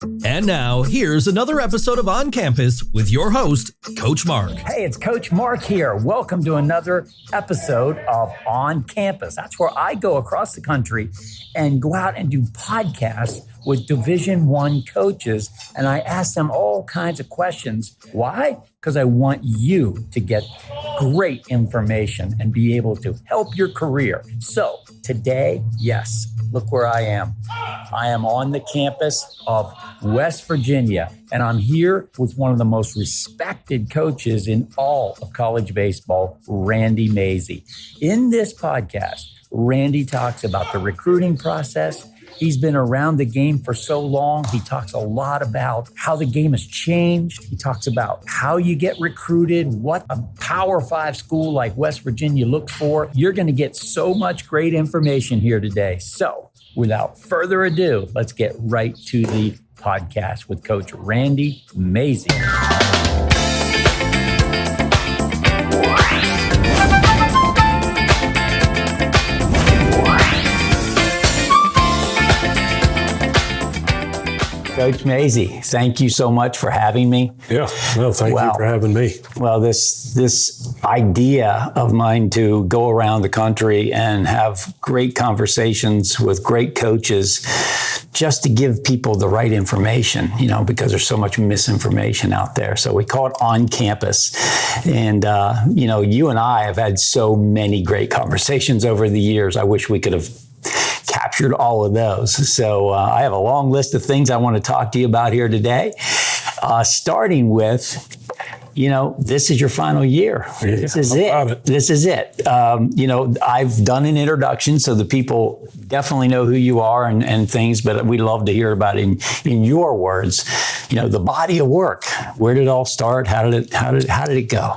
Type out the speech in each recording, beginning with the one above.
And now, here's another episode of On Campus with your host, Coach Mark. Hey, it's Coach Mark here. Welcome to another episode of On Campus. That's where I go across the country and go out and do podcasts with Division I coaches, and I ask them all kinds of questions. Why? Because I want you to get great information and be able to help your career. So today, yes, look where I am. I am on the campus of West Virginia, and I'm here with one of the most respected coaches in all of college baseball, Randy Mazey. In this podcast, Randy talks about the recruiting process. He's been around the game for so long. He talks a lot about how the game has changed. He talks about how you get recruited, what a Power 5 school like West Virginia looks for. You're going to get so much great information here today. So without further ado, let's get right to the podcast with Coach Randy Mazey. Coach Mazey, thank you so much for having me. Yeah, no, thank you for having me. Well, this idea of mine to go around the country and have great conversations with great coaches just to give people the right information, because there's so much misinformation out there. So we call it On Campus. And, you and I have had so many great conversations over the years. I wish we could have captured all of those. So I have a long list of things I want to talk to you about here today, starting with, this is your final year. Yeah, this is it. This is it. I've done an introduction so the people definitely know who you are and things, but we'd love to hear about it in your words. The body of work. Where did it all start? How did it go?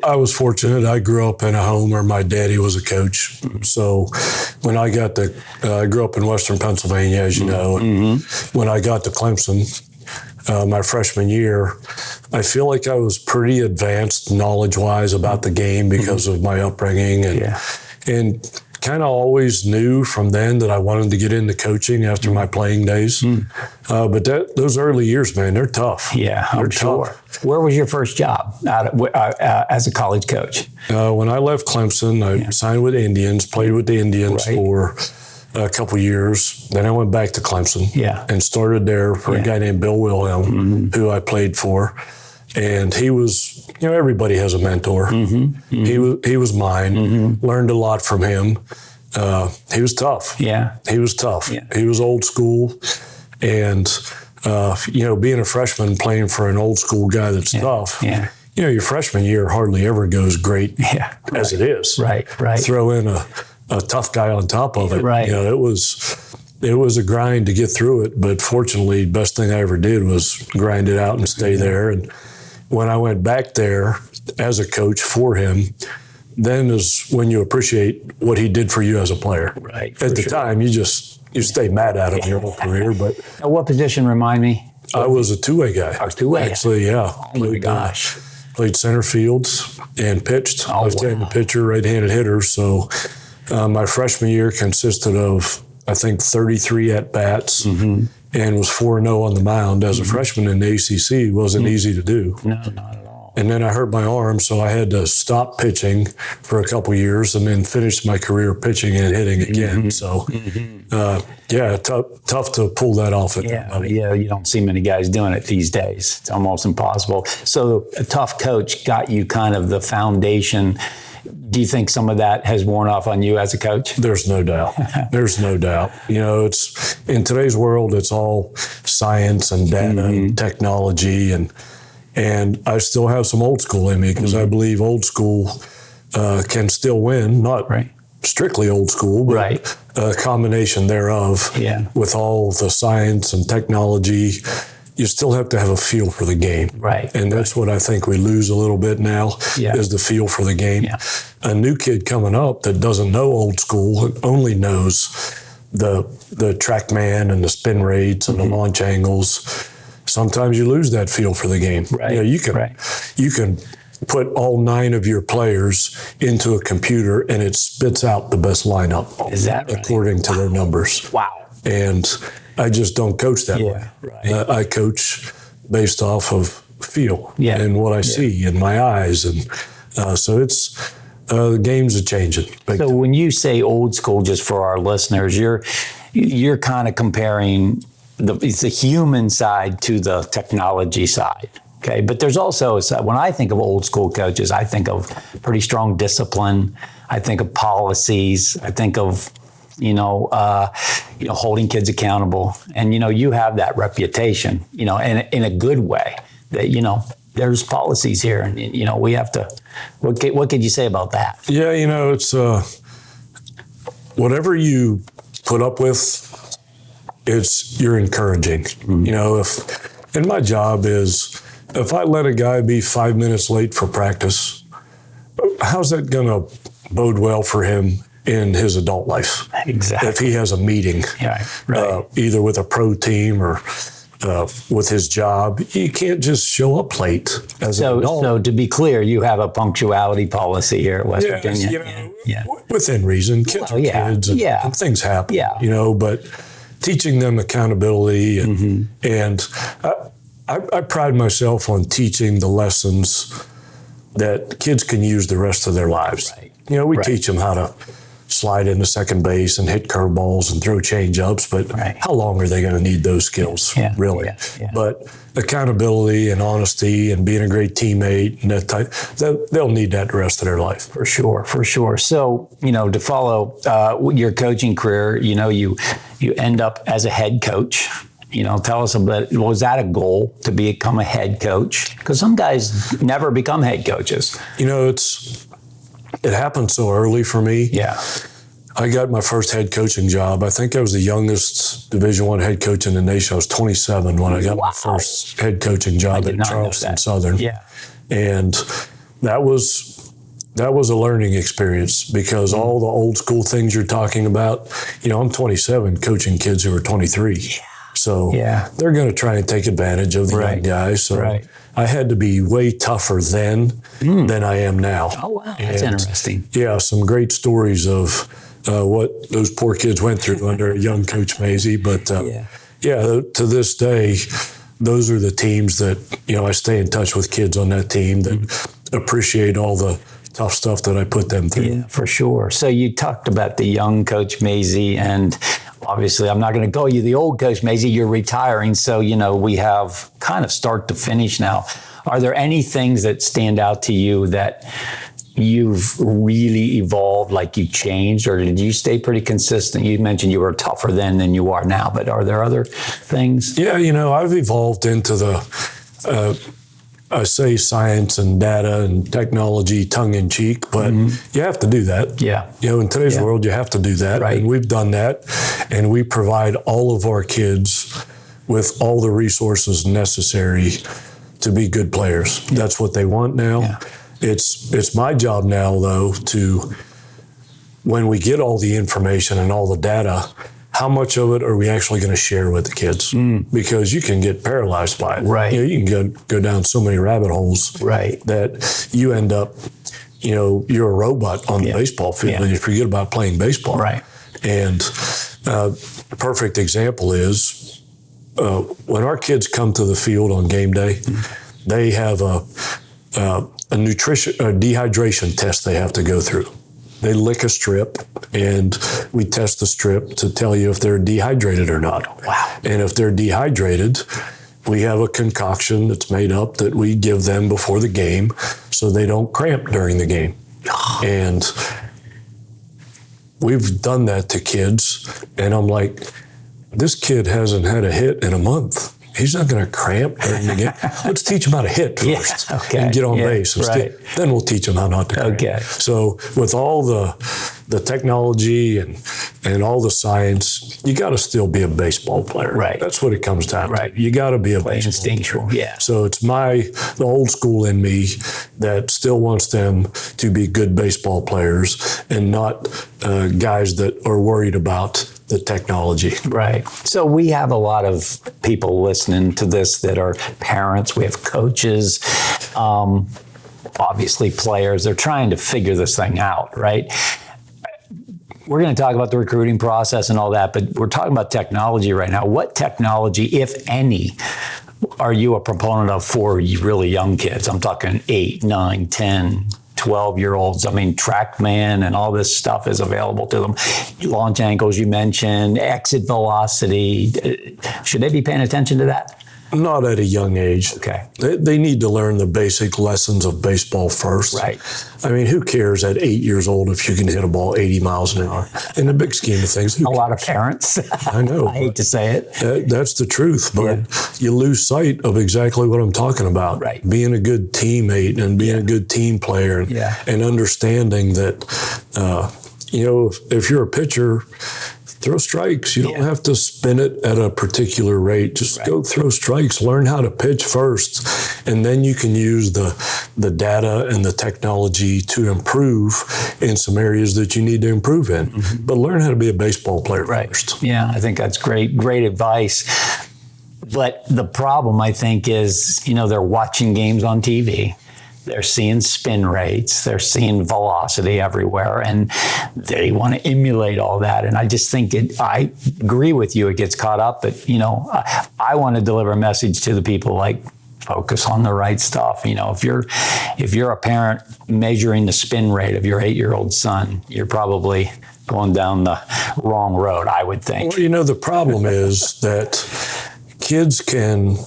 I was fortunate. I grew up in a home where my daddy was a coach. So when I got I grew up in Western Pennsylvania, as you know, and when I got to Clemson, my freshman year, I feel like I was pretty advanced knowledge-wise about the game because of my upbringing and kind of always knew from then that I wanted to get into coaching after my playing days. But those early years, man, they're tough. Yeah, I'm sure. Tough. Where was your first job as a college coach? When I left Clemson, I signed with the Indians, played with the Indians for a couple years. Then I went back to Clemson and started there for a guy named Bill Wilhelm, who I played for. And he was, everybody has a mentor. He was mine. Learned a lot from him. He was tough. Yeah. He was tough. Yeah. He was old school. And, being a freshman playing for an old school guy that's tough, your freshman year hardly ever goes great as it is. Right. Throw in a tough guy on top of it. Right. It was a grind to get through it, but fortunately, best thing I ever did was grind it out and stay there. And when I went back there as a coach for him, then is when you appreciate what he did for you as a player. Right. At the time, you stay mad at him your whole career. But now, what position, remind me? I was a two-way guy. Oh, two-way. Actually, yeah. Oh my gosh. Played center fields and pitched. Left-handed pitcher, right-handed hitter. So my freshman year consisted of, I think, 33 at-bats and was 4-0 on the mound. As a freshman in the ACC, it wasn't easy to do. No, not at all. And then I hurt my arm, so I had to stop pitching for a couple years and then finish my career pitching and hitting again. So, tough to pull that off. You don't see many guys doing it these days. It's almost impossible. So a tough coach got you kind of the foundation. Do you think some of that has worn off on you as a coach? There's no doubt. There's no doubt. It's in today's world, it's all science and data and technology. And I still have some old school in me because I believe old school can still win, not strictly old school, but a combination thereof with all the science and technology. You still have to have a feel for the game. Right. And that's what I think we lose a little bit now is the feel for the game. Yeah. A new kid coming up that doesn't know old school, only knows the TrackMan and the spin rates and the launch angles. Sometimes you lose that feel for the game. Right. You can put all 9 of your players into a computer and it spits out the best lineup. Is that right? According to their numbers. Wow. And I just don't coach that way. Right. I coach based off of feel and what I see in my eyes. And so it's, the games are changing. So when you say old school, just for our listeners, you're kind of comparing it's the human side to the technology side. Okay. But there's also, when I think of old school coaches, I think of pretty strong discipline. I think of policies. I think of, holding kids accountable. And, you have that reputation, and in a good way that, there's policies here and, we have to, what could you say about that? Yeah. It's, whatever you put up with, you're encouraging. And my job is, if I let a guy be 5 minutes late for practice, how's that going to bode well for him in his adult life? Exactly. If he has a meeting, either with a pro team or with his job, you can't just show up late as an adult. So to be clear, you have a punctuality policy here at West Virginia. Within reason. Kids are kids and things happen, but teaching them accountability and I pride myself on teaching the lessons that kids can use the rest of their lives. Right. We teach them how to slide into second base and hit curveballs and throw change-ups, but how long are they going to need those skills, really? But accountability and honesty and being a great teammate and that type, they'll need that the rest of their life. For sure. So, to follow your coaching career, you end up as a head coach. Tell us about, was that a goal to become a head coach? Because some guys never become head coaches. It happened so early for me. Yeah. I got my first head coaching job. I think I was the youngest Division I head coach in the nation. I was 27 when I got my first head coaching job at Charleston Southern. Yeah. And that was a learning experience because all the old school things you're talking about, I'm 27 coaching kids who are 23. Yeah. So they're going to try and take advantage of the young guys. So I had to be way tougher then than I am now. Oh, wow. That's interesting. Yeah, some great stories of what those poor kids went through under a young Coach Mazey. But to this day, those are the teams that, I stay in touch with kids on that team that appreciate all the tough stuff that I put them through. Yeah, for sure. So you talked about the young Coach Mazey, and obviously I'm not going to call you the old Coach Mazey. You're retiring. So, we have kind of start to finish now. Are there any things that stand out to you that you've really evolved, like you changed, or did you stay pretty consistent? You mentioned you were tougher then than you are now, but are there other things? Yeah, I've evolved into the, I say science and data and technology tongue in cheek, but you have to do that. Yeah. In today's world, you have to do that. Right. And we've done that. And we provide all of our kids with all the resources necessary to be good players. Yeah. That's what they want now. Yeah. It's my job now, though, to, when we get all the information and all the data, how much of it are we actually going to share with the kids? Because you can get paralyzed by it. Right. You can go down so many rabbit holes that you end up, you're a robot on the baseball field and you forget about playing baseball. Right. And a perfect example is when our kids come to the field on game day, they have a dehydration test they have to go through. They lick a strip, and we test the strip to tell you if they're dehydrated or not. Wow. And if they're dehydrated, we have a concoction that's made up that we give them before the game so they don't cramp during the game. And we've done that to kids, and I'm like, this kid hasn't had a hit in a month. He's not going to cramp during the game. Let's teach him how to hit first and get on base. Then we'll teach him how not to cramp. Okay. So with all the technology and all the science, you got to still be a baseball player. Right. That's what it comes down to. You got to be a baseball instinctual player. Yeah. So it's the old school in me that still wants them to be good baseball players and not guys that are worried about the technology. Right. So we have a lot of people listening to this that are parents. We have coaches, obviously players. They're trying to figure this thing out, right? we're going to talk about the recruiting process and all that, but we're talking about technology right now. What technology, if any, are you a proponent of for really young kids? I'm talking 8, 9, 10, 12-year-olds. I mean, TrackMan and all this stuff is available to them. Launch angles you mentioned, exit velocity. Should they be paying attention to that? Not at a young age. Okay. They need to learn the basic lessons of baseball first. Right. I mean, who cares at 8 years old if you can hit a ball 80 miles an hour? In the big scheme of things, a lot of parents. I know. I hate to say it. That's the truth, but you lose sight of exactly what I'm talking about. Right. Being a good teammate and being a good team player and understanding that, if you're a pitcher, throw strikes. You don't have to spin it at a particular rate. Just go throw strikes. Learn how to pitch first, and then you can use the data and the technology to improve in some areas that you need to improve in. Mm-hmm. But learn how to be a baseball player first. Yeah, I think that's great advice. But the problem, I think, is, they're watching games on TV. They're seeing spin rates, they're seeing velocity everywhere, and they want to emulate all that. And I just think I agree with you, it gets caught up. But, I want to deliver a message to the people like, focus on the right stuff. If you're a parent measuring the spin rate of your 8-year-old son, you're probably going down the wrong road, I would think. Well, the problem is that kids can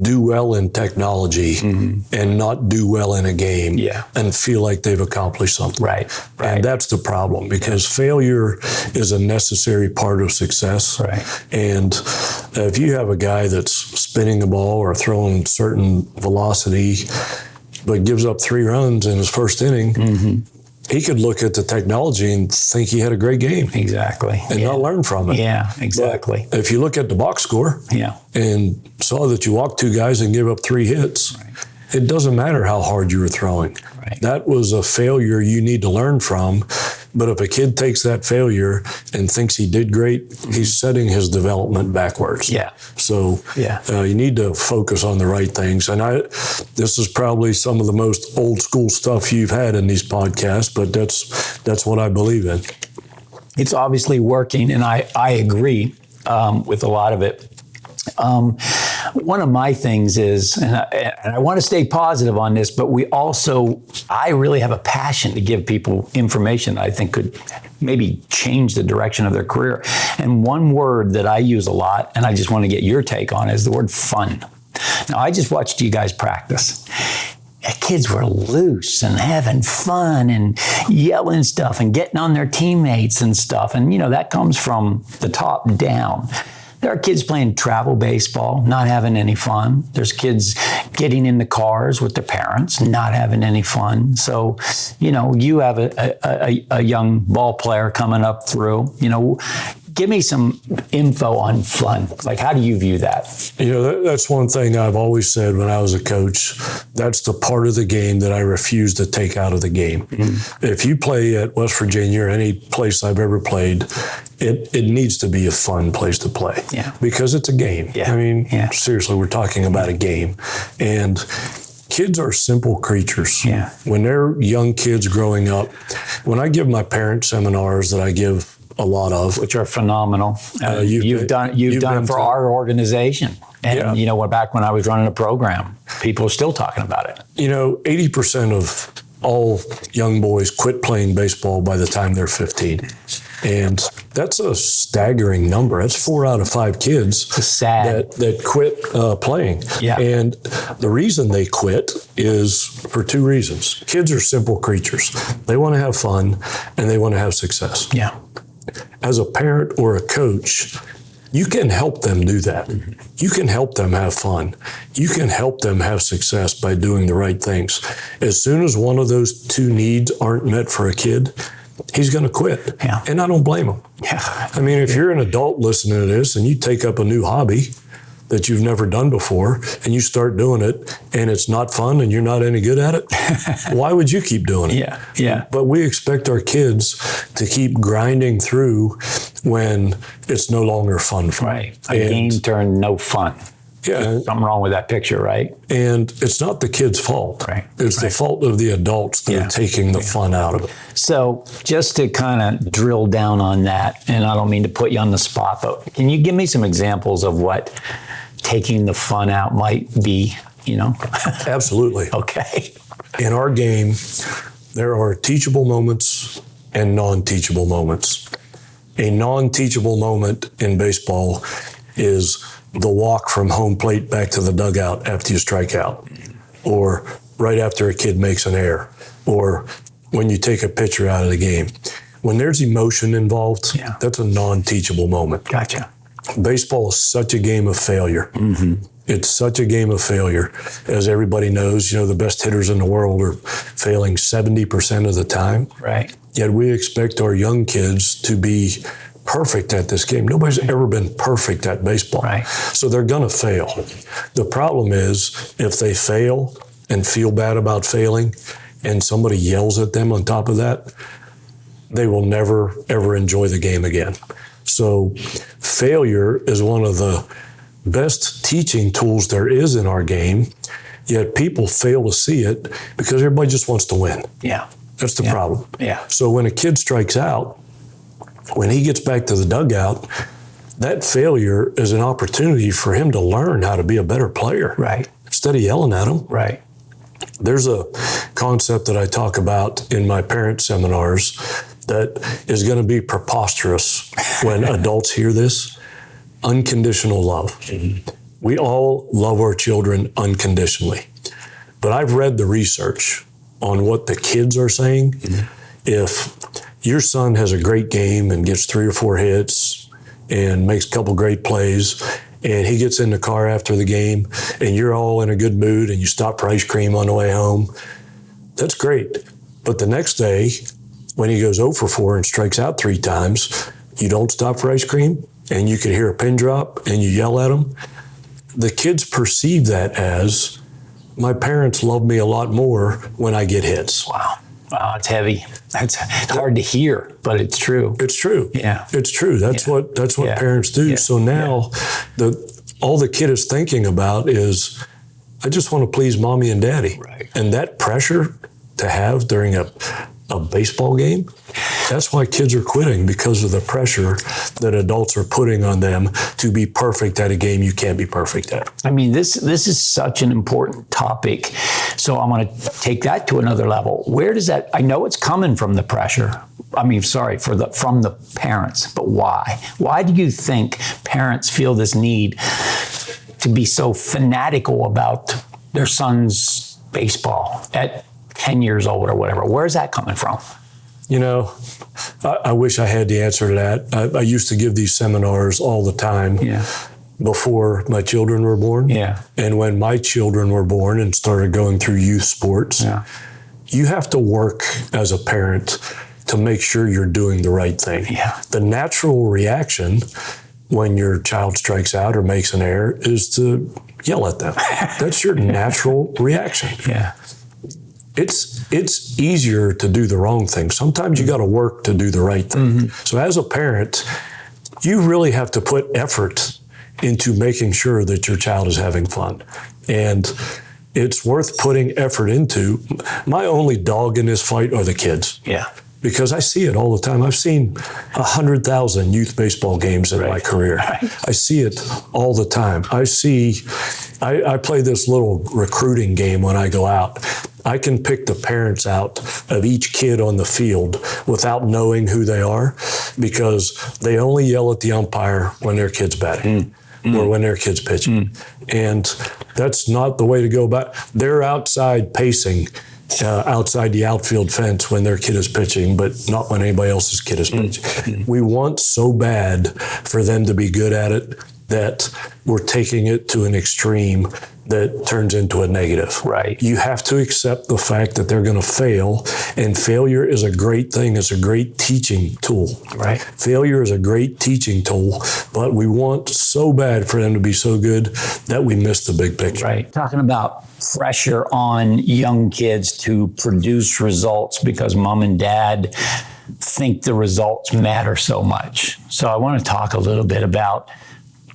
do well in technology and not do well in a game and feel like they've accomplished something. Right. And that's the problem, because failure is a necessary part of success. Right. And if you have a guy that's spinning the ball or throwing certain velocity but gives up 3 runs in his first inning, he could look at the technology and think he had a great game. Exactly. And not learn from it. Yeah, exactly. But if you look at the box score and saw that you walked 2 guys and gave up 3 hits, it doesn't matter how hard you were throwing. Right. That was a failure you need to learn from. But if a kid takes that failure and thinks he did great, he's setting his development backwards. Yeah. So you need to focus on the right things. And this is probably some of the most old school stuff you've had in these podcasts, but that's what I believe in. It's obviously working, and I agree with a lot of it. One of my things is, and I want to stay positive on this, but I really have a passion to give people information that I think could maybe change the direction of their career. And one word that I use a lot, and I just want to get your take on, is the word fun. Now, I just watched you guys practice. Kids were loose and having fun and yelling stuff and getting on their teammates and stuff. And, that comes from the top down. There are kids playing travel baseball, not having any fun. There's kids getting in the cars with their parents, not having any fun. So, you have a young ball player coming up through, give me some info on fun. Like, how do you view that? That's one thing I've always said when I was a coach. That's the part of the game that I refuse to take out of the game. Mm-hmm. If you play at West Virginia or any place I've ever played, it needs to be a fun place to play. Yeah. Because it's a game. Yeah. I mean, seriously, we're talking about a game. And kids are simple creatures. Yeah. When they're young kids growing up, when I give my parent seminars that I give a lot of, which are phenomenal. You've done it for our organization. And back when I was running a program, people are still talking about it. 80% of all young boys quit playing baseball by the time they're 15. And that's a staggering number. That's 4 out of 5 kids that quit playing. Yeah. And the reason they quit is for 2 reasons. Kids are simple creatures. They want to have fun and they want to have success. Yeah. As a parent or a coach, you can help them do that. Mm-hmm. You can help them have fun. You can help them have success by doing the right things. As soon as one of those 2 needs aren't met for a kid, he's going to quit. Yeah. And I don't blame him. Yeah. I mean, if you're an adult listening to this and you take up a new hobby that you've never done before and you start doing it and it's not fun and you're not any good at it, why would you keep doing it? Yeah. Yeah. But we expect our kids to keep grinding through when it's no longer fun for them. Right. A game turned no fun. Yeah. Something wrong with that picture, right? And it's not the kid's fault. Right. It's the fault of the adults that are taking the fun out of it. So just to kind of drill down on that, and I don't mean to put you on the spot, but can you give me some examples of what taking the fun out might be, Absolutely. Okay. In our game, there are teachable moments and non-teachable moments. A non-teachable moment in baseball is the walk from home plate back to the dugout after you strike out, or right after a kid makes an error, or when you take a pitcher out of the game. When there's emotion involved, that's a non-teachable moment. Gotcha. Baseball is such a game of failure. Mm-hmm. It's such a game of failure. As everybody knows, the best hitters in the world are failing 70% of the time. Right. Yet we expect our young kids to be perfect at this game. Nobody's ever been perfect at baseball. Right. So they're going to fail. The problem is if they fail and feel bad about failing and somebody yells at them on top of that, they will never, ever enjoy the game again. So failure is one of the best teaching tools there is in our game, yet people fail to see it because everybody just wants to win. Yeah. That's the problem. Yeah. So when a kid strikes out, when he gets back to the dugout, that failure is an opportunity for him to learn how to be a better player. Right. Instead of yelling at him. Right. There's a concept that I talk about in my parent seminars that is going to be preposterous when adults hear this. Unconditional love. Mm-hmm. We all love our children unconditionally. But I've read the research on what the kids are saying. Mm-hmm. If your son has a great game and gets 3 or 4 hits and makes a couple great plays, and he gets in the car after the game and you're all in a good mood and you stop for ice cream on the way home, that's great. But the next day, when he goes 0 for 4 and strikes out 3 times, you don't stop for ice cream, and you can hear a pin drop and you yell at them. The kids perceive that as, my parents love me a lot more when I get hits. Wow. Wow, it's heavy. It's hard to hear, but it's true. It's true. Yeah. It's true. That's what parents do. Yeah. So now all the kid is thinking about is, I just want to please mommy and daddy. Right. And that pressure to have during a baseball game, that's why kids are quitting, because of the pressure that adults are putting on them to be perfect at a game you can't be perfect at. I mean, this is such an important topic. So I want to take that to another level. Where does that, I know it's coming from the pressure. I mean, sorry, from the parents, but why? Why do you think parents feel this need to be so fanatical about their son's baseball at 10 years old or whatever? Where's that coming from? I wish I had the answer to that. I used to give these seminars all the time before my children were born. Yeah. And when my children were born and started going through youth sports, you have to work as a parent to make sure you're doing the right thing. Yeah. The natural reaction when your child strikes out or makes an error is to yell at them. That's your natural reaction. Yeah. It's easier to do the wrong thing. Sometimes you got to work to do the right thing. Mm-hmm. So as a parent, you really have to put effort into making sure that your child is having fun. And it's worth putting effort into. My only dog in this fight are the kids. Yeah. Because I see it all the time. I've seen 100,000 youth baseball games in my career. Right. I see it all the time. I play this little recruiting game when I go out. I can pick the parents out of each kid on the field without knowing who they are, because they only yell at the umpire when their kid's batting or when their kid's pitching. And that's not the way to go about it. They're outside pacing outside the outfield fence when their kid is pitching, but not when anybody else's kid is pitching. We want so bad for them to be good at it that we're taking it to an extreme that turns into a negative. Right. You have to accept the fact that they're going to fail, and failure is a great thing. It's a great teaching tool. Right. Failure is a great teaching tool, but we want so bad for them to be so good that we miss the big picture. Right. Talking about pressure on young kids to produce results because mom and dad think the results matter so much. So I want to talk a little bit about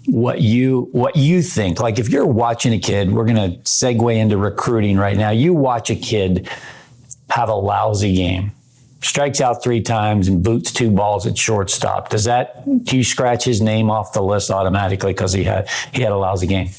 what you think. Like if you're watching a kid, we're going to segue into recruiting right now. You watch a kid have a lousy game, strikes out 3 times and boots 2 balls at shortstop. Do you scratch his name off the list automatically because he had a lousy game?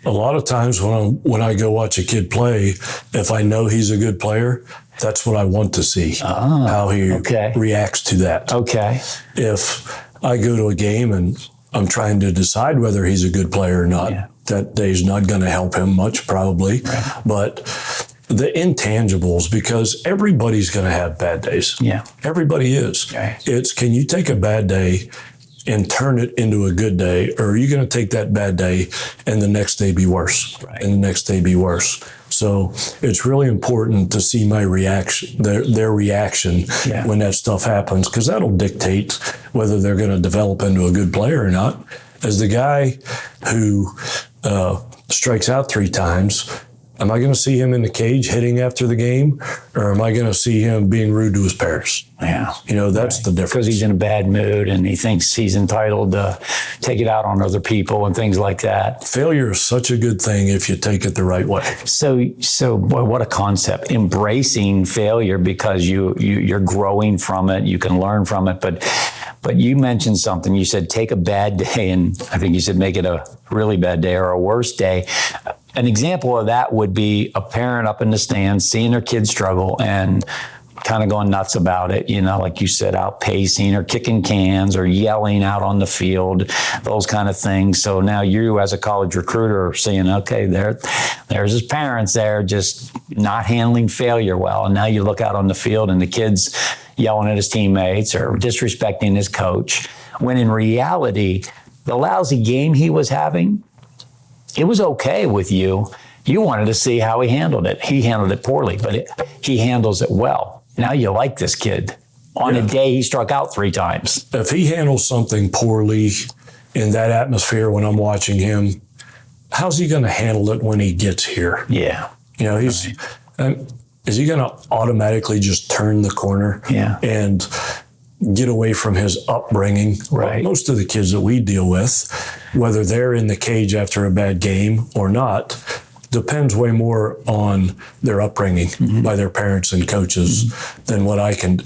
A lot of times when I go watch a kid play, if I know he's a good player, that's what I want to see, how he reacts to that. Okay. If I go to a game and I'm trying to decide whether he's a good player or not, that day's not going to help him much probably. Right. But the intangibles, because everybody's going to have bad days. Yeah. Everybody is. Right. It's, can you take a bad day and turn it into a good day, or are you going to take that bad day and the next day be worse, and the next day be worse? So it's really important to see my reaction, their reaction when that stuff happens, because that'll dictate whether they're going to develop into a good player or not. As the guy who strikes out 3 times, am I going to see him in the cage hitting after the game, or am I going to see him being rude to his parents? Yeah. That's the difference. Because he's in a bad mood and he thinks he's entitled to take it out on other people and things like that. Failure is such a good thing if you take it the right way. So boy, what a concept. Embracing failure because you're growing from it. You can learn from it. But you mentioned something. You said take a bad day, and I think you said make it a really bad day or a worse day. An example of that would be a parent up in the stands seeing their kid struggle and kind of going nuts about it, like you said, outpacing or kicking cans or yelling out on the field, those kind of things. So now you as a college recruiter are seeing, okay, there's his parents there just not handling failure well. And now you look out on the field and the kid's yelling at his teammates or disrespecting his coach, when in reality, the lousy game he was having, it was okay with you. You wanted to see how he handled it. He handled it poorly, but he handles it well. Now you like this kid. On a day he struck out 3 times. If he handles something poorly in that atmosphere when I'm watching him, how's he going to handle it when he gets here? Yeah. Is he going to automatically just turn the corner and get away from his upbringing? Right. Well, most of the kids that we deal with, whether they're in the cage after a bad game or not, depends way more on their upbringing by their parents and coaches than what I can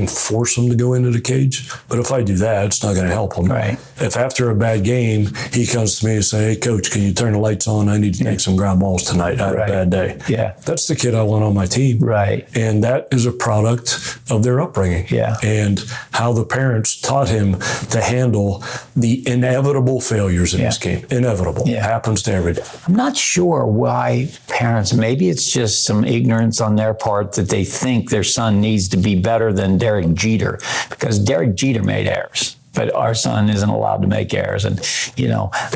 force them to go into the cage. But if I do that, it's not going to help them. Right. If after a bad game, he comes to me and say, hey, coach, can you turn the lights on? I need to make some ground balls tonight. I had a bad day. Yeah. That's the kid I want on my team. Right. And that is a product of their upbringing. Yeah. And how the parents taught him to handle the inevitable failures in this game. Inevitable. Yeah. It happens to everybody. I'm not sure why parents, maybe it's just some ignorance on their part that they think their son needs to be better than Derek Jeter, because Derek Jeter made errors, but our son isn't allowed to make errors. And,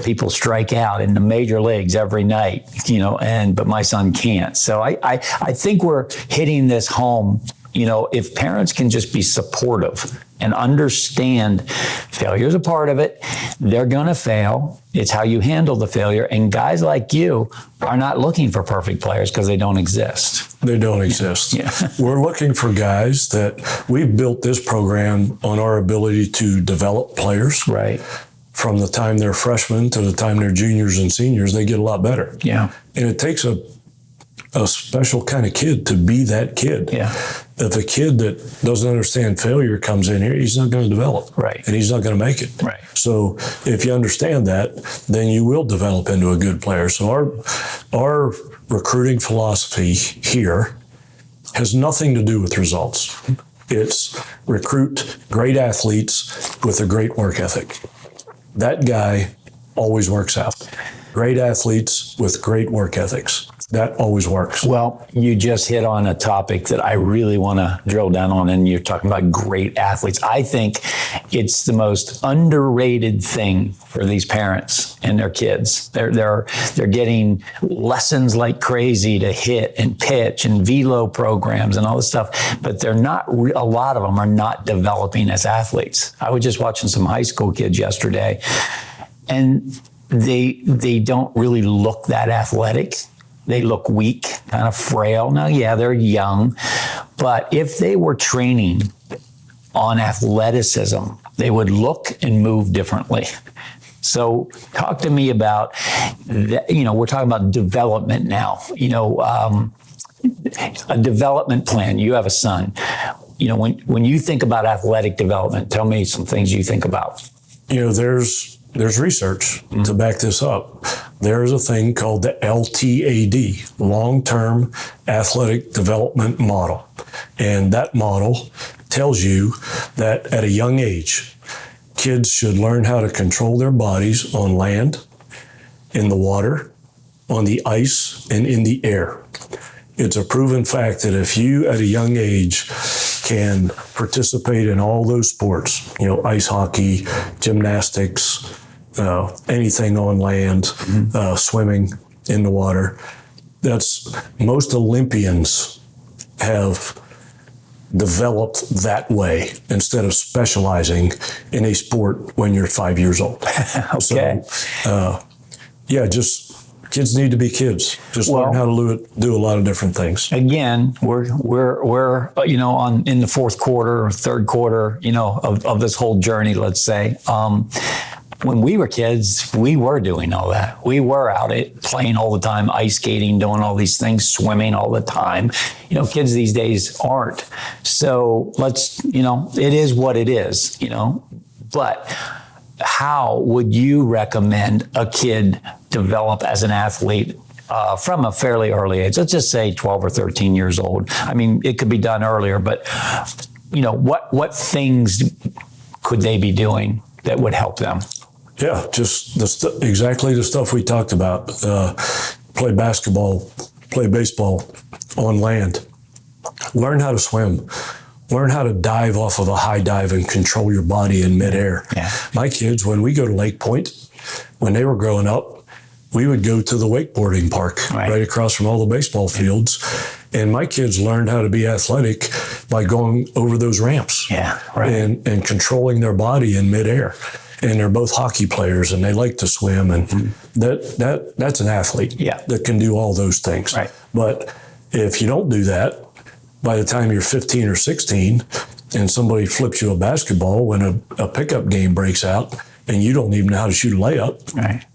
people strike out in the major leagues every night, but my son can't. So I think we're hitting this home. If parents can just be supportive and understand failure is a part of it, they're going to fail. It's how you handle the failure. And guys like you are not looking for perfect players because they don't exist. They don't exist. Yeah. We're looking for guys that we've built this program on our ability to develop players. Right. From the time they're freshmen to the time they're juniors and seniors, they get a lot better. Yeah. And it takes a special kind of kid to be that kid. Yeah. If a kid that doesn't understand failure comes in here, he's not going to develop. Right. And he's not going to make it. Right. So if you understand that, then you will develop into a good player. So our recruiting philosophy here has nothing to do with results. It's recruit great athletes with a great work ethic. That guy always works out. Great athletes with great work ethics. That always works. Well, you just hit on a topic that I really want to drill down on, and you're talking about great athletes. I think it's the most underrated thing for these parents and their kids. They're getting lessons like crazy to hit and pitch and velo programs and all this stuff, but they're not. A lot of them are not developing as athletes. I was just watching some high school kids yesterday, and they don't really look that athletic. They look weak, kind of frail. Now, yeah, they're young, but if they were training on athleticism, they would look and move differently. So talk to me about, we're talking about development now, a development plan. You have a son. When you think about athletic development, tell me some things you think about. There's research to back this up. There's a thing called the LTAD, Long-Term Athletic Development Model. And that model tells you that at a young age, kids should learn how to control their bodies on land, in the water, on the ice, and in the air. It's a proven fact that if you at a young age can participate in all those sports, ice hockey, gymnastics, anything on land, swimming in the water, most Olympians have developed that way instead of specializing in a sport when you're 5 years old. Okay. So, kids need to be kids. Just learn how to do a lot of different things. Again, we're in the fourth quarter or third quarter, of this whole journey, let's say. When we were kids, we were doing all that. We were out playing all the time, ice skating, doing all these things, swimming all the time. Kids these days aren't. So it is what it is, But how would you recommend a kid develop as an athlete from a fairly early age? Let's just say 12 or 13 years old. I mean, it could be done earlier, but what things could they be doing that would help them? Yeah, just exactly the stuff we talked about. Play basketball, play baseball on land. Learn how to swim. Learn how to dive off of a high dive and control your body in midair. Yeah. My kids, when we go to Lake Point, when they were growing up, we would go to the wakeboarding park right across from all the baseball fields. And my kids learned how to be athletic by going over those ramps and controlling their body in midair. And they're both hockey players and they like to swim. And that's an athlete that can do all those things. Right. But if you don't do that, by the time you're 15 or 16 and somebody flips you a basketball when a pickup game breaks out and you don't even know how to shoot a layup, right.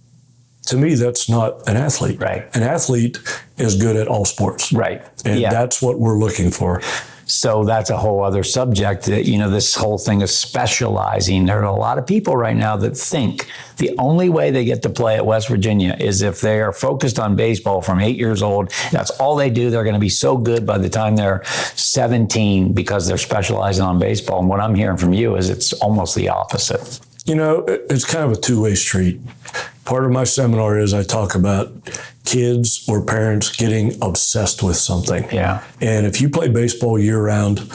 To me, that's not an athlete. Right. An athlete is good at all sports. Right. And that's what we're looking for. So that's a whole other subject that, this whole thing of specializing. There are a lot of people right now that think the only way they get to play at West Virginia is if they are focused on baseball from 8 years old. That's all they do. They're going to be so good by the time they're 17 because they're specializing on baseball. And what I'm hearing from you is it's almost the opposite. It's kind of a two-way street. Part of my seminar is I talk about kids or parents getting obsessed with something. Yeah. And if you play baseball year-round,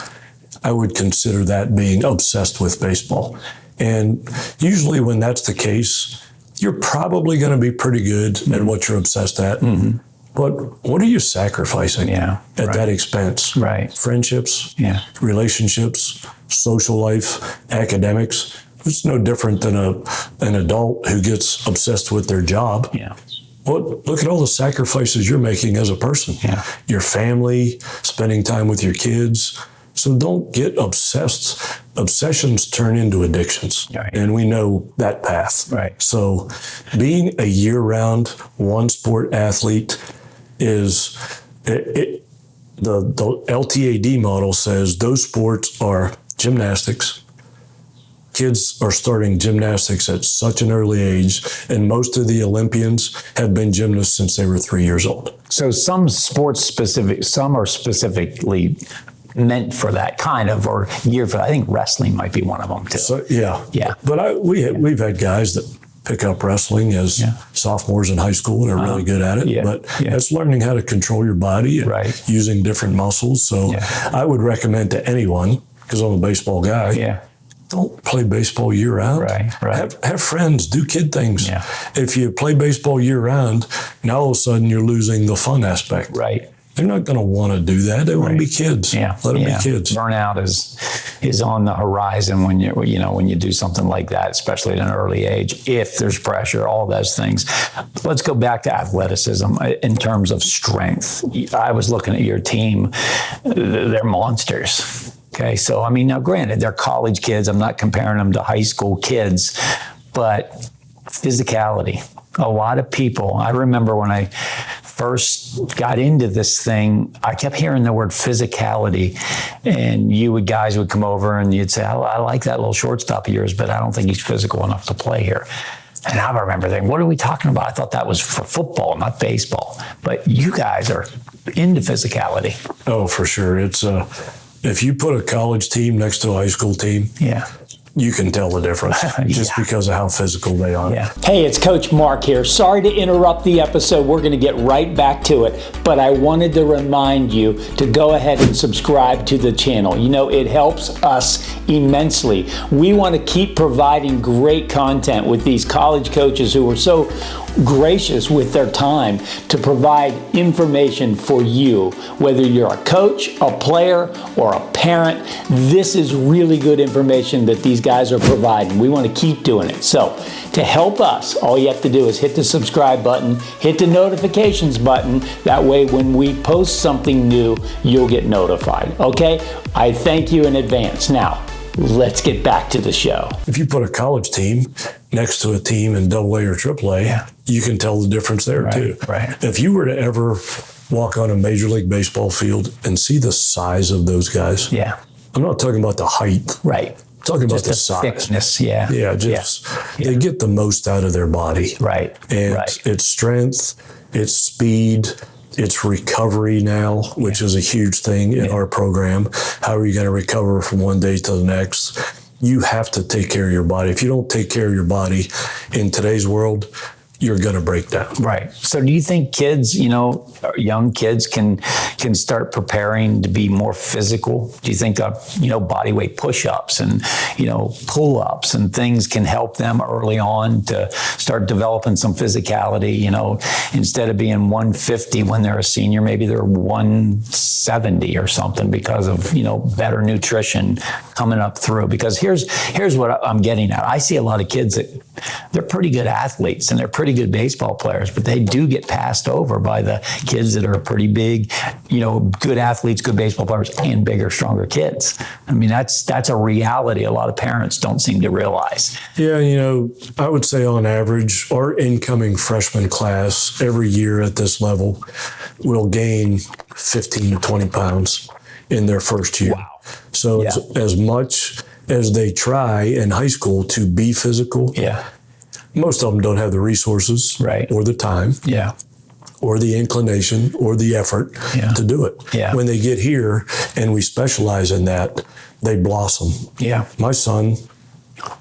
I would consider that being obsessed with baseball. And usually when that's the case, you're probably going to be pretty good at what you're obsessed at. Mm-hmm. But what are you sacrificing at that expense? Right. Friendships, relationships, social life, academics. It's no different than an adult who gets obsessed with their job. Yeah. Well, look at all the sacrifices you're making as a person. Yeah. Your family, spending time with your kids. So don't get obsessed. Obsessions turn into addictions. Right. And we know that path. Right. So being a year-round one-sport athlete is the LTAD model says those sports are gymnastics. Kids are starting gymnastics at such an early age, and most of the Olympians have been gymnasts since they were 3 years old. So some some are specifically meant for that kind of, or geared for that. I think wrestling might be one of them too. So, yeah. But we've had guys that pick up wrestling as sophomores in high school and are really good at it. Yeah. But that's learning how to control your body and using different muscles. So I would recommend to anyone, because I'm a baseball guy, don't play baseball year round. Right. Have friends, do kid things. Yeah. If you play baseball year round, now all of a sudden you're losing the fun aspect. Right. They're not going to want to do that. They want to be kids. Yeah. Let them be kids. Burnout is on the horizon when you do something like that, especially at an early age, if there's pressure, all those things. Let's go back to athleticism in terms of strength. I was looking at your team. They're monsters. Okay, so now granted, they're college kids. I'm not comparing them to high school kids, but physicality. A lot of people, I remember when I first got into this thing, I kept hearing the word physicality, and guys would come over and you'd say, I like that little shortstop of yours, but I don't think he's physical enough to play here. And I remember thinking, what are we talking about? I thought that was for football, not baseball. But you guys are into physicality. Oh, for sure. It's if you put a college team next to a high school team, you can tell the difference just because of how physical they are. Yeah. Hey, it's Coach Mark here. Sorry to interrupt the episode. We're going to get right back to it, but I wanted to remind you to go ahead and subscribe to the channel. You know, it helps us immensely. We want to keep providing great content with these college coaches who are so gracious with their time to provide information for you. Whether you're a coach, a player, or a parent, this is really good information that these guys are providing. We want to keep doing it. So to help us, all you have to do is hit the subscribe button, hit the notifications button. That way when we post something new, you'll get notified. Okay? I thank you in advance. Now, let's get back to the show. If you put a college team next to a team in AA or AAA, you can tell the difference there too. Right. If you were to ever walk on a Major League Baseball field and see the size of those guys, I'm not talking about the height. Right. I'm talking just about the size. Thickness, They get the most out of their body. Right. And it's strength, it's speed, it's recovery now, which is a huge thing in our program. How are you going to recover from one day to the next? You have to take care of your body. If you don't take care of your body in today's world, you're going to break down. Right. So do you think kids, young kids can start preparing to be more physical? Do you think, body weight push-ups and, pull-ups and things can help them early on to start developing some physicality, instead of being 150 when they're a senior, maybe they're 170 or something because of, better nutrition coming up through? Because here's what I'm getting at. I see a lot of kids that they're pretty good athletes and they're pretty good baseball players, but they do get passed over by the kids that are pretty big, good athletes, good baseball players, and bigger, stronger kids. I mean, that's a reality a lot of parents don't seem to realize. Yeah, I would say on average, our incoming freshman class every year at this level will gain 15 to 20 pounds in their first year. Wow. So it's as much as they try in high school to be physical. Most of them don't have the resources or the time or the inclination or the effort to do it. When they get here and we specialize in that, they blossom. My son,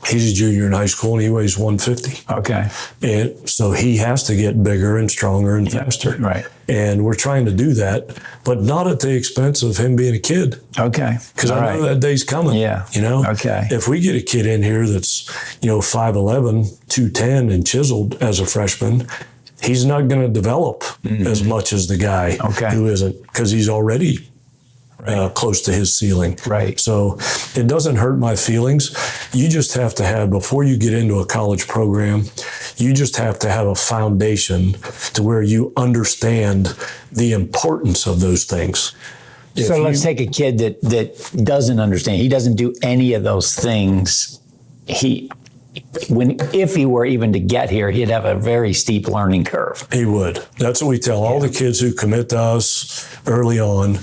he's a junior in high school and he weighs 150. Okay. And so he has to get bigger and stronger and faster. Right. And we're trying to do that, but not at the expense of him being a kid. Okay. Because I know that day's coming. Okay. If we get a kid in here that's, 5'11", 210 and chiseled as a freshman, he's not going to develop as much as the guy who isn't, because he's already close to his ceiling. Right. So it doesn't hurt my feelings. You just have to have, before you get into a college program, you just have to have a foundation to where you understand the importance of those things. So let's take a kid that doesn't understand. He doesn't do any of those things. If he were even to get here, he'd have a very steep learning curve. He would. That's what we tell all the kids who commit to us early on.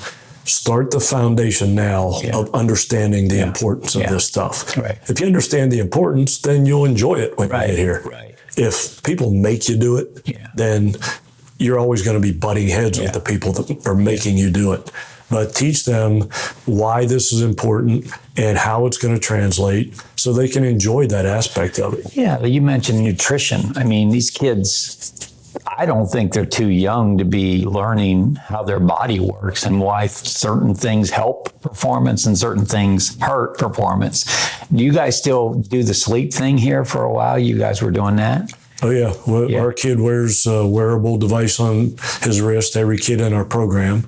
Start the foundation now of understanding the importance of this stuff. Right. If you understand the importance, then you'll enjoy it when you get here. Right. If people make you do it, then you're always going to be butting heads with the people that are making you do it. But teach them why this is important and how it's going to translate so they can enjoy that aspect of it. Yeah, you mentioned nutrition. I mean, these kids, I don't think they're too young to be learning how their body works and why certain things help performance and certain things hurt performance. Do you guys still do the sleep thing here for a while? You guys were doing that? Oh, yeah. Well, our kid wears a wearable device on his wrist, every kid in our program,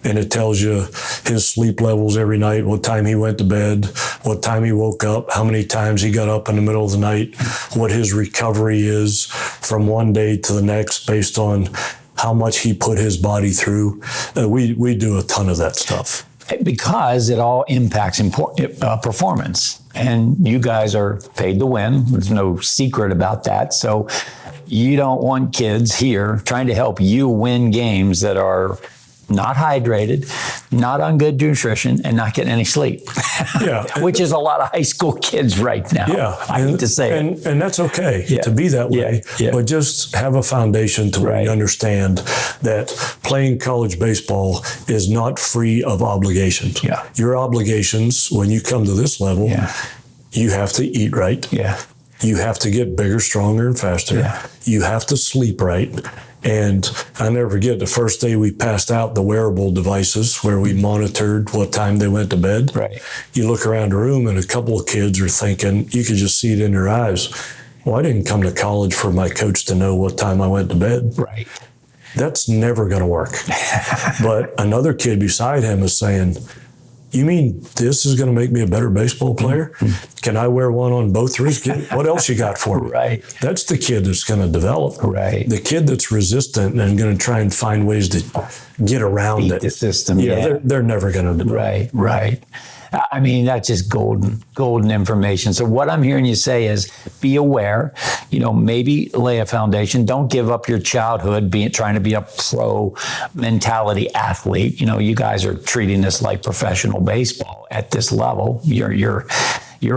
and it tells you his sleep levels every night, what time he went to bed, what time he woke up, how many times he got up in the middle of the night, what his recovery is from one day to the next based on how much he put his body through. We do a ton of that stuff. Because it all impacts performance. And you guys are paid to win. There's no secret about that. So you don't want kids here trying to help you win games that are not hydrated, not on good nutrition, and not getting any sleep. Yeah. Which is a lot of high school kids right now. Yeah. I hate to say it. And that's okay to be that way. But just have a foundation to where you understand that playing college baseball is not free of obligations. Yeah. Your obligations, when you come to this level, you have to eat right. Yeah. You have to get bigger, stronger, and faster. Yeah. You have to sleep right. And I never forget the first day we passed out the wearable devices where we monitored what time they went to bed. Right. You look around the room and a couple of kids are thinking, you could just see it in their eyes. Well, I didn't come to college for my coach to know what time I went to bed. Right. That's never going to work. But another kid beside him is saying, you mean this is going to make me a better baseball player? Mm-hmm. Can I wear one on both wrists? What else you got for me? Right. That's the kid that's going to develop. Right. The kid that's resistant and going to try and find ways to get around the system. They're never going to develop. Right. I mean, that's just golden information. So what I'm hearing you say is be aware, maybe lay a foundation. Don't give up your childhood trying to be a pro mentality athlete. You guys are treating this like professional baseball at this level. You're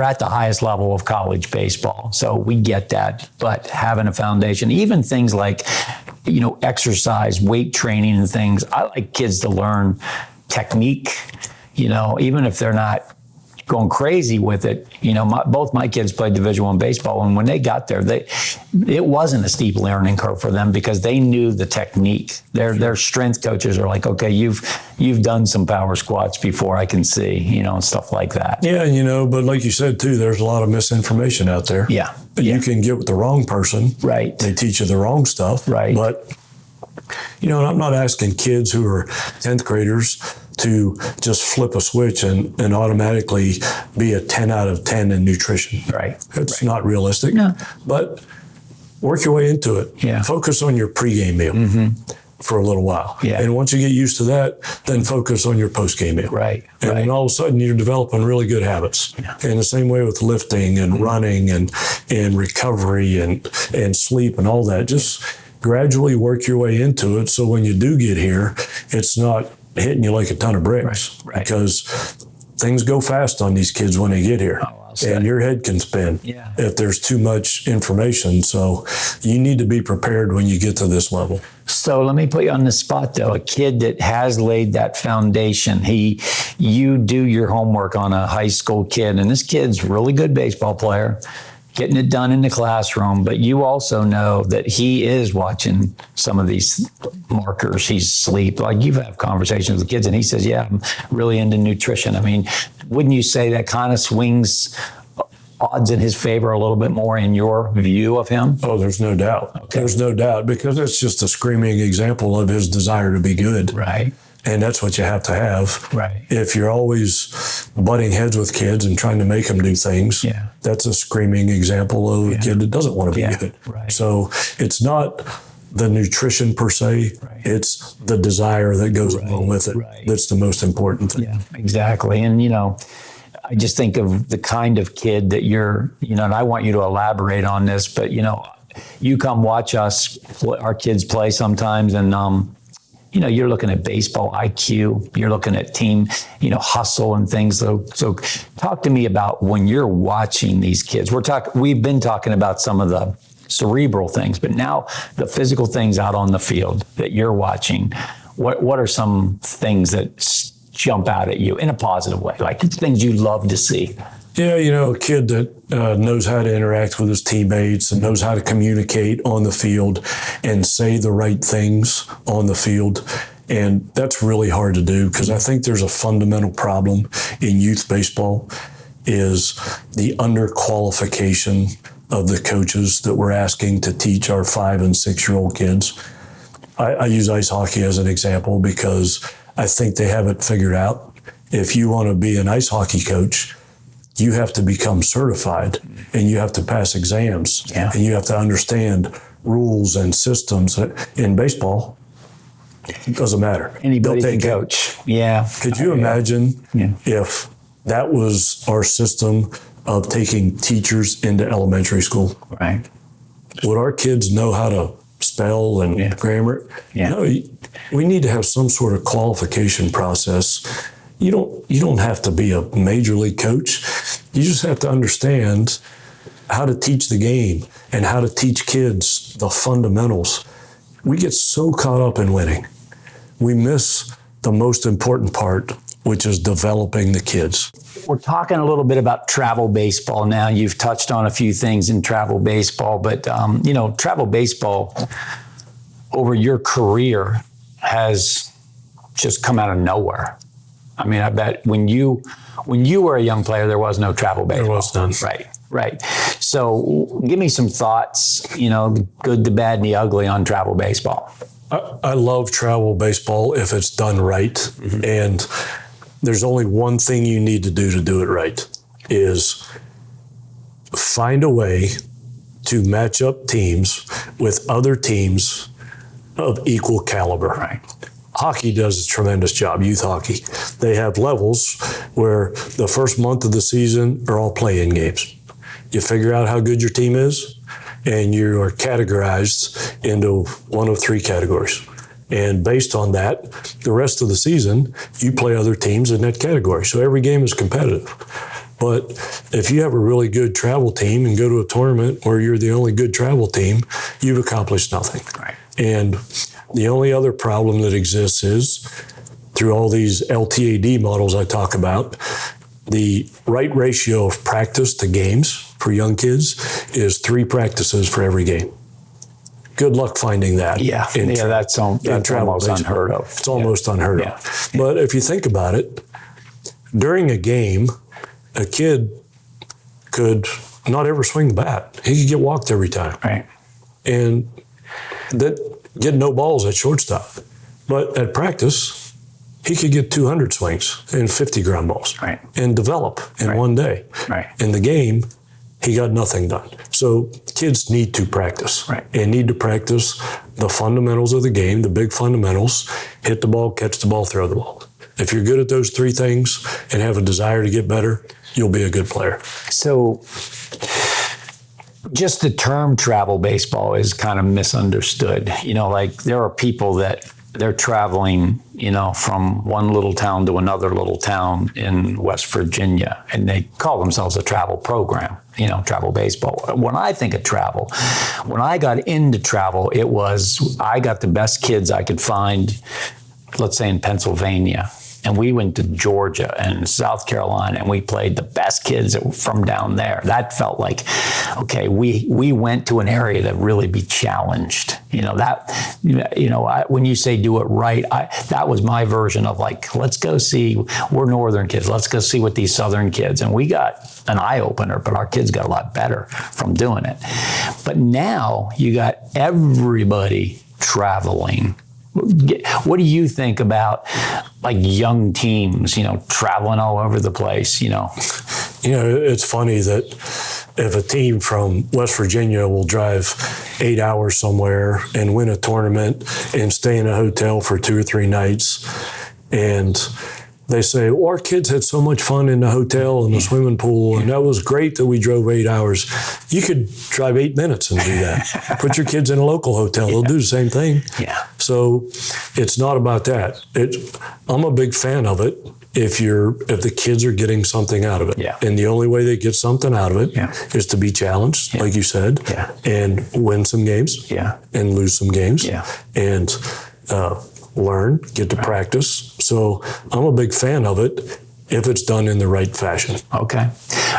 at the highest level of college baseball. So we get that, but having a foundation, even things like, exercise, weight training and things. I like kids to learn technique. Even if they're not going crazy with it, both my kids played Division I baseball, and when they got there, it wasn't a steep learning curve for them because they knew the technique. Their strength coaches are like, okay, you've done some power squats before, I can see, and stuff like that. Yeah, but like you said too, there's a lot of misinformation out there. Yeah. You can get with the wrong person. Right. They teach you the wrong stuff. Right. But I'm not asking kids who are 10th graders to just flip a switch and automatically be a 10 out of 10 in nutrition. Right. It's not realistic. No. But work your way into it. Yeah. Focus on your pregame meal for a little while. Yeah. And once you get used to that, then focus on your postgame meal. Right. And then all of a sudden you're developing really good habits. Yeah. And the same way with lifting and running and recovery and sleep and all that. Just gradually work your way into it so when you do get here, it's not hitting you like a ton of bricks. Right. Because things go fast on these kids when they get here. And your head can spin if there's too much information. So you need to be prepared when you get to this level. So let me put you on the spot, though. A kid that has laid that foundation, you do your homework on a high school kid, and this kid's a really good baseball player, getting it done in the classroom, but you also know that he is watching some of these markers. He's sleep. Like you've had conversations with kids and he says, yeah, I'm really into nutrition. I mean, wouldn't you say that kind of swings odds in his favor a little bit more in your view of him? Oh, there's no doubt. Okay. There's no doubt because it's just a screaming example of his desire to be good. Right. And that's what you have to have. Right. If you're always butting heads with kids and trying to make them do things, that's a screaming example of a kid that doesn't want to be good. Right. So it's not the nutrition per se, it's the desire that goes along with it. That's the most important thing. Yeah, exactly. And, I just think of the kind of kid that you're, and I want you to elaborate on this, but, you come watch our kids play sometimes and, you're looking at baseball IQ, you're looking at team, hustle and things. So talk to me about when you're watching these kids. We've been talking about some of the cerebral things, but now the physical things out on the field that you're watching. What are some things that jump out at you in a positive way, like things you love to see? Yeah, a kid that knows how to interact with his teammates and knows how to communicate on the field and say the right things on the field. And that's really hard to do because I think there's a fundamental problem in youth baseball is the underqualification of the coaches that we're asking to teach our 5 and 6-year-old kids. I use ice hockey as an example because I think they have it figured out. If you want to be an ice hockey coach, you have to become certified and you have to pass exams and you have to understand rules and systems. In baseball, It doesn't matter. Anybody can coach. Yeah. Could you imagine if that was our system of taking teachers into elementary school? Right. Would our kids know how to spell and grammar? Yeah. No, we need to have some sort of qualification process. You don't have to be a major league coach. You just have to understand how to teach the game and how to teach kids the fundamentals. We get so caught up in winning. We miss the most important part, which is developing the kids. We're talking a little bit about travel baseball now. You've touched on a few things in travel baseball, but travel baseball over your career has just come out of nowhere. I mean, I bet when you were a young player, there was no travel baseball. There was none. Right. So give me some thoughts, the good, the bad, and the ugly on travel baseball. I love travel baseball if it's done right. Mm-hmm. And there's only one thing you need to do it right, is find a way to match up teams with other teams of equal caliber. Right. Hockey does a tremendous job, youth hockey. They have levels where the first month of the season are all play-in games. You figure out how good your team is, and you are categorized into one of three categories. And based on that, the rest of the season, you play other teams in that category. So every game is competitive. But if you have a really good travel team and go to a tournament where you're the only good travel team, you've accomplished nothing. Right. And the only other problem that exists is, through all these LTAD models I talk about, the right ratio of practice to games for young kids is 3 practices for every game. Good luck finding that. That's almost unheard of. It's almost unheard of. But if you think about it, during a game, a kid could not ever swing the bat. He could get walked every time. Right. And that get no balls at shortstop. But at practice, he could get 200 swings and 50 ground balls. Right. And develop in one day. Right. In the game, he got nothing done. So kids need to practice. Right. And need to practice the fundamentals of the game, the big fundamentals: hit the ball, catch the ball, throw the ball. If you're good at those 3 things and have a desire to get better, you'll be a good player. So just the term travel baseball is kind of misunderstood. There are people that they're traveling, from one little town to another little town in West Virginia, and they call themselves a travel program, travel baseball. When I think of travel, when I got into travel, it was, I got the best kids I could find, let's say in Pennsylvania. And we went to Georgia and South Carolina, and we played the best kids from down there. That felt like, okay, we went to an area to really be challenged. When you say do it right, that was my version of like, let's go see, we're Northern kids. Let's go see what these Southern kids, and we got an eye opener, but our kids got a lot better from doing it. But now you got everybody traveling. What do you think about like young teams, traveling all over the place, It's funny that if a team from West Virginia will drive 8 hours somewhere and win a tournament and stay in a hotel for 2 or 3 nights, and they say, well, our kids had so much fun in the hotel and the swimming pool, and that was great that we drove 8 hours. You could drive 8 minutes and do that. Put your kids in a local hotel. They'll do the same thing. Yeah. So it's not about that. I'm a big fan of it if the kids are getting something out of it. Yeah. And the only way they get something out of it is to be challenged, like you said, and win some games and lose some games and learn, get to practice. So I'm a big fan of it if it's done in the right fashion. Okay.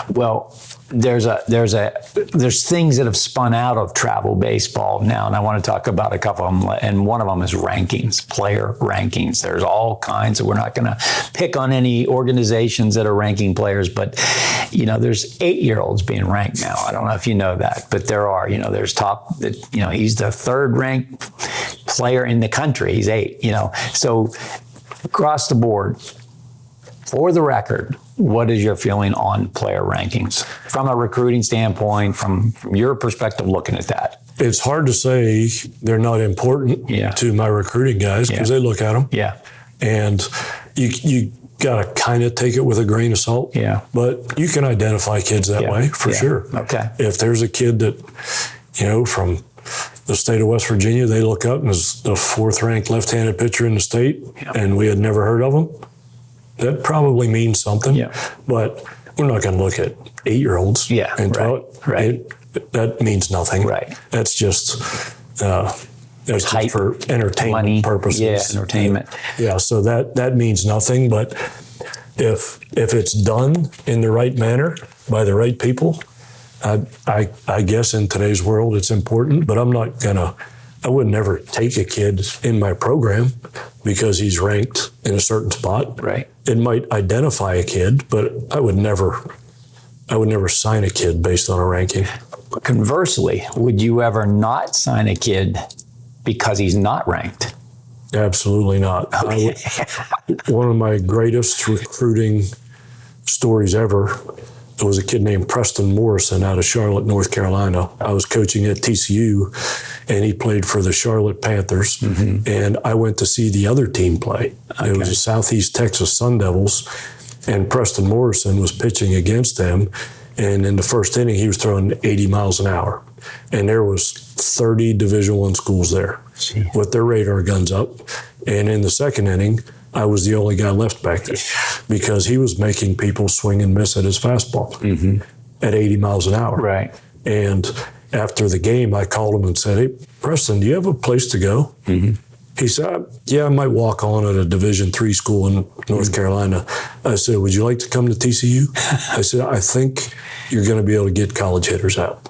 Well, there's things that have spun out of travel baseball now, and I want to talk about a couple of them, and one of them is rankings, player rankings. There's all kinds, we're not going to pick on any organizations that are ranking players, but there's 8-year-olds being ranked now. I don't know if you know that, but there are, there's top, he's the 3rd ranked player in the country. He's 8, so across the board, for the record, what is your feeling on player rankings from a recruiting standpoint, from your perspective looking at that? It's hard to say they're not important to my recruiting guys because they look at them. Yeah. And you got to kind of take it with a grain of salt. Yeah. But you can identify kids that way for sure. Okay. If there's a kid that, from the state of West Virginia, they look up and is the 4th ranked left-handed pitcher in the state, and we had never heard of him, that probably means something. Yeah. But we're not going to look at 8-year-olds. Yeah. And Right. That means nothing. Right. That's just that's just for entertainment money, purposes. Yeah, entertainment. Yeah, so that means nothing. But if it's done in the right manner by the right people, I guess in today's world it's important. But I would never take a kid in my program because he's ranked in a certain spot. Right. It might identify a kid, but I would never sign a kid based on a ranking. Conversely, would you ever not sign a kid because he's not ranked? Absolutely not. Okay. One of my greatest recruiting stories ever was a kid named Preston Morrison out of Charlotte, North Carolina. I was coaching at TCU, and he played for the Charlotte Panthers. Mm-hmm. And I went to see the other team play. Okay. It was the Southeast Texas Sun Devils, and Preston Morrison was pitching against them. And in the first inning, he was throwing 80 miles an hour. And there was 30 Division I schools there with their radar guns up. And in the second inning, I was the only guy left back there because he was making people swing and miss at his fastball at 80 miles an hour. Right. And after the game, I called him and said, "Hey, Preston, do you have a place to go?" Mm-hmm. He said, "Yeah, I might walk on at a Division III school in North Carolina." I said, "Would you like to come to TCU?" I said, "I think you're going to be able to get college hitters out."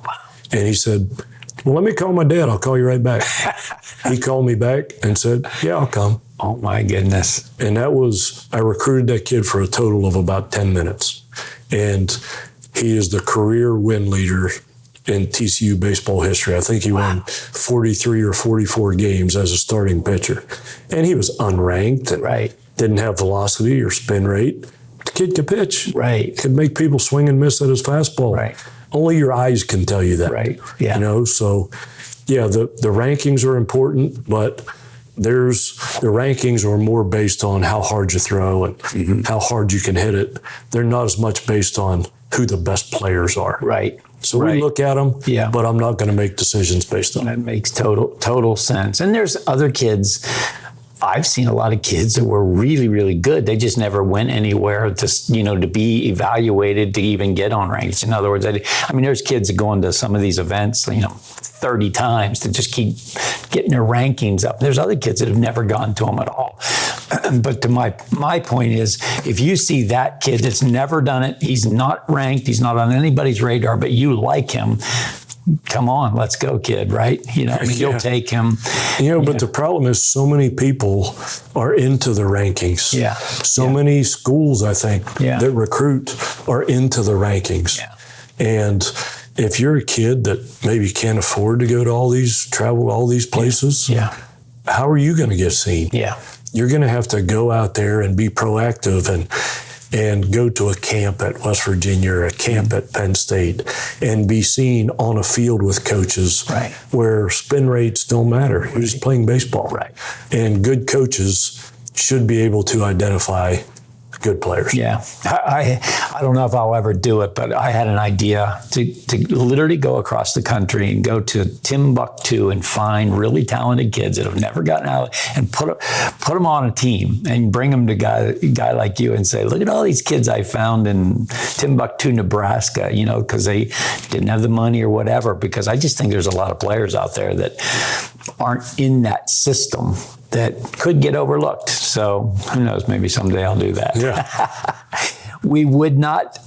And he said, "Well, let me call my dad. I'll call you right back." He called me back and said, "Yeah, I'll come." Oh, my goodness. And I recruited that kid for a total of about 10 minutes. And he is the career win leader in TCU baseball history. I think he won 43 or 44 games as a starting pitcher. And he was unranked and didn't have velocity or spin rate. The kid could pitch. Right. Could make people swing and miss at his fastball. Right. Only your eyes can tell you that. Right. Yeah. So the rankings are important, but the rankings are more based on how hard you throw and how hard you can hit it. They're not as much based on who the best players are. Right. So we look at them, but I'm not going to make decisions based on that. Makes total sense. And there's other kids. I've seen a lot of kids that were really, really good. They just never went anywhere to be evaluated to even get on ranks. In other words, there's kids that go into some of these events, 30 times to just keep getting their rankings up. There's other kids that have never gone to them at all. But to my point is, if you see that kid that's never done it, he's not ranked, he's not on anybody's radar, but you like him, come on, let's go, kid, right? You'll take him. But the problem is so many people are into the rankings. Yeah. So many schools, I think, that recruit are into the rankings. Yeah. And if you're a kid that maybe can't afford to go to travel to all these places, how are you going to get seen? Yeah. You're going to have to go out there and be proactive and go to a camp at West Virginia or a camp at Penn State and be seen on a field with coaches where spin rates don't matter. You're just playing baseball. Right. And good coaches should be able to identify good players. Yeah. I don't know if I'll ever do it, but I had an idea to literally go across the country and go to Timbuktu and find really talented kids that have never gotten out and put them on a team and bring them to a guy like you and say, "Look at all these kids I found in Timbuktu, Nebraska," because they didn't have the money or whatever, because I just think there's a lot of players out there that aren't in that system that could get overlooked. So who knows, maybe someday I'll do that. Yeah. We would not,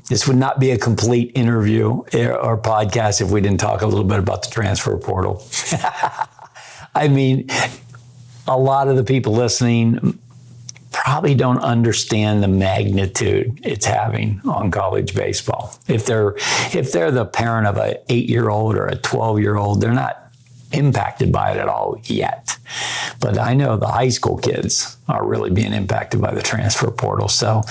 this would not be a complete interview or podcast if we didn't talk a little bit about the transfer portal. A lot of the people listening probably don't understand the magnitude it's having on college baseball. If they're the parent of an 8-year-old or a 12-year-old, they're not impacted by it at all yet. But I know the high school kids are really being impacted by the transfer portal. So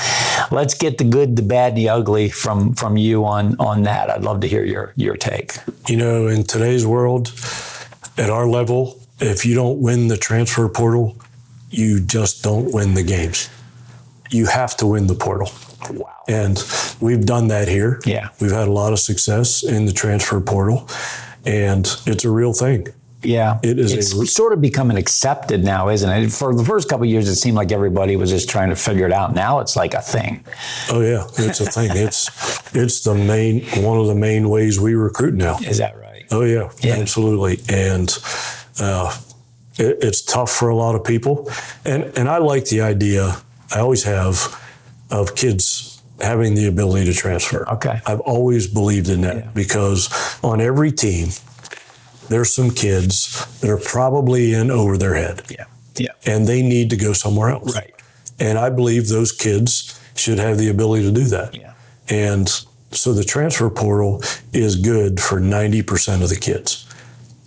let's get the good, the bad, and the ugly from you on that. I'd love to hear your take. You know, in today's world, at our level, if you don't win the transfer portal, you just don't win the games. You have to win the portal. Wow. And we've done that here. Yeah. We've had a lot of success in the transfer portal, and it's a real thing. Yeah. It's sort of becoming accepted now, isn't it? For the first couple of years, it seemed like everybody was just trying to figure it out. Now it's like a thing. Oh, yeah. It's a thing. It's one of the main ways we recruit now. Is that right? Oh, yeah. Absolutely. And it's tough for a lot of people. And I like the idea, I always have, of kids having the ability to transfer. Okay. I've always believed in that because on every team, there's some kids that are probably in over their head. Yeah. Yeah. And they need to go somewhere else. Right. And I believe those kids should have the ability to do that. Yeah. And so the transfer portal is good for 90% of the kids.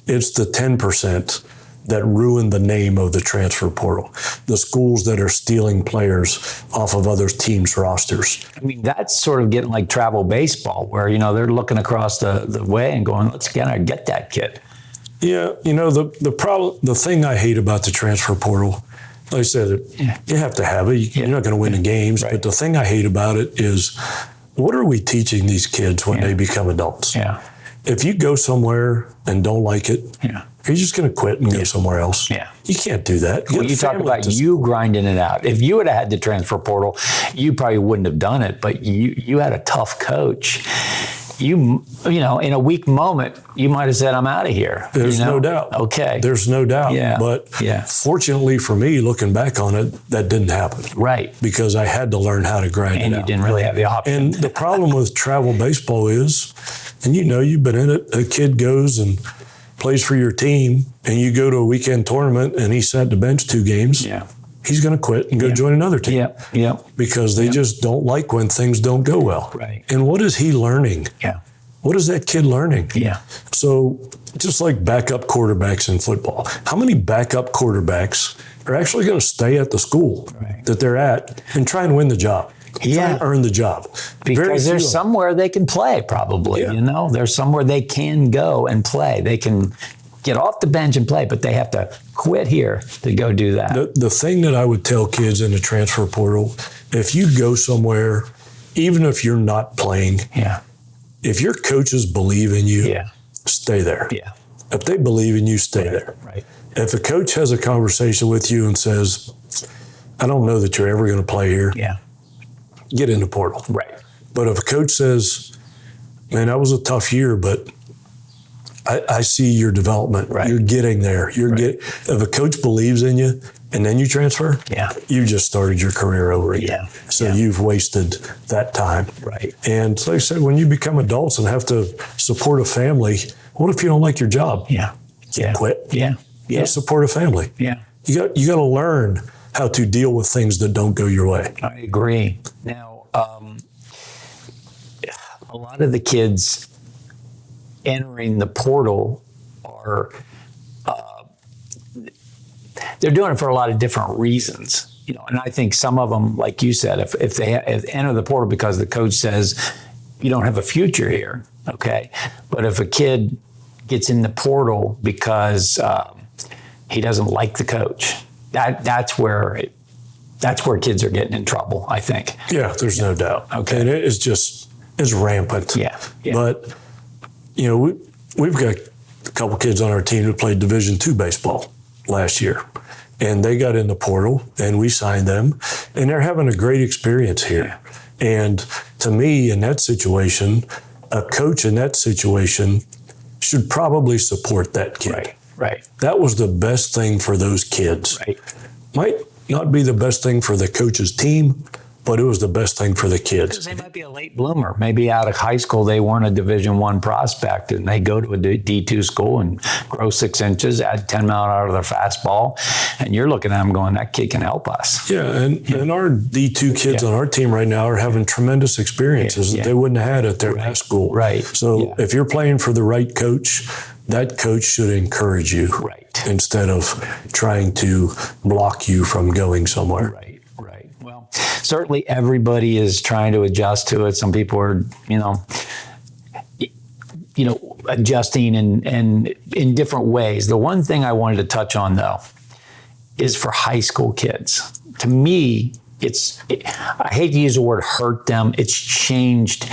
It's the 10% that ruin the name of the transfer portal. The schools that are stealing players off of other teams' rosters. I mean, that's sort of getting like travel baseball where, you know, they're looking across the way and going, let's get that kid. Yeah, you know, the thing I hate about the transfer portal, like I said, you have to have it. You're not going to win the games. Right. But the thing I hate about it is, what are we teaching these kids when they become adults? Yeah. If you go somewhere and don't like it, you're just going to quit and go somewhere else. Yeah. You can't do that. Well, you talk about you grinding it out. If you would have had the transfer portal, you probably wouldn't have done it, but you had a tough coach. You know, in a weak moment, you might have said, I'm out of here. There's no doubt. Okay. There's no doubt. Yeah. But fortunately for me, looking back on it, that didn't happen. Right. Because I had to learn how to grind it out. And you didn't really have the option. And the problem with travel baseball is, and you know, you've been in it, a kid goes and plays for your team, and you go to a weekend tournament and he sat the bench 2 games. Yeah. He's going to quit and go join another team. Yeah. Because they just don't like when things don't go well. Right. And what is he learning? Yeah. What is that kid learning? Yeah. So just like backup quarterbacks in football, how many backup quarterbacks are actually going to stay at the school that they're at and try and win the job? Try and earn the job. Because there's somewhere they can play, probably. You know, there's somewhere they can go and play. They can get off the bench and play, but they have to quit here to go do that. The thing that I would tell kids in the transfer portal, if you go somewhere, even if you're not playing, if your coaches believe in you, stay there. Yeah. If they believe in you, stay there. Right. If a coach has a conversation with you and says, I don't know that you're ever going to play here, get in the portal. Right. But if a coach says, man, that was a tough year, but I see your development. Right. You're getting there. If a coach believes in you and then you transfer, you just started your career over again. So you've wasted that time. Right. And like I said, when you become adults and have to support a family, what if you don't like your job? Quit. You support a family. You got to learn how to deal with things that don't go your way. I agree. Now, a lot of the kids entering the portal are they're doing it for a lot of different reasons, you know. And I think some of them, like you said, if they enter the portal because the coach says you don't have a future here, okay. But if a kid gets in the portal because he doesn't like the coach, that's where kids are getting in trouble, I think. Yeah, there's no doubt. Okay, and it's rampant. Yeah. But you know, we've got a couple kids on our team who played Division II baseball last year, and they got in the portal, and we signed them, and they're having a great experience here. And to me, in that situation, a coach in that situation should probably support that kid. Right. That was the best thing for those kids. Right. Might not be the best thing for the coach's team, but it was the best thing for the kids. Because they might be a late bloomer. Maybe out of high school, they weren't a Division I prospect, and they go to a D2 school and grow 6 inches, add 10 mile out of their fastball, and you're looking at them going, that kid can help us. Yeah, and our D2 kids on our team right now are having tremendous experiences that they wouldn't have had at their last school. Right. So if you're playing for the right coach, that coach should encourage you, Right. instead of trying to block you from going somewhere. Right. Well, certainly everybody is trying to adjust to it. Some people are, adjusting and in different ways. The one thing I wanted to touch on, though, is for high school kids. To me, I hate to use the word hurt them. It's changed.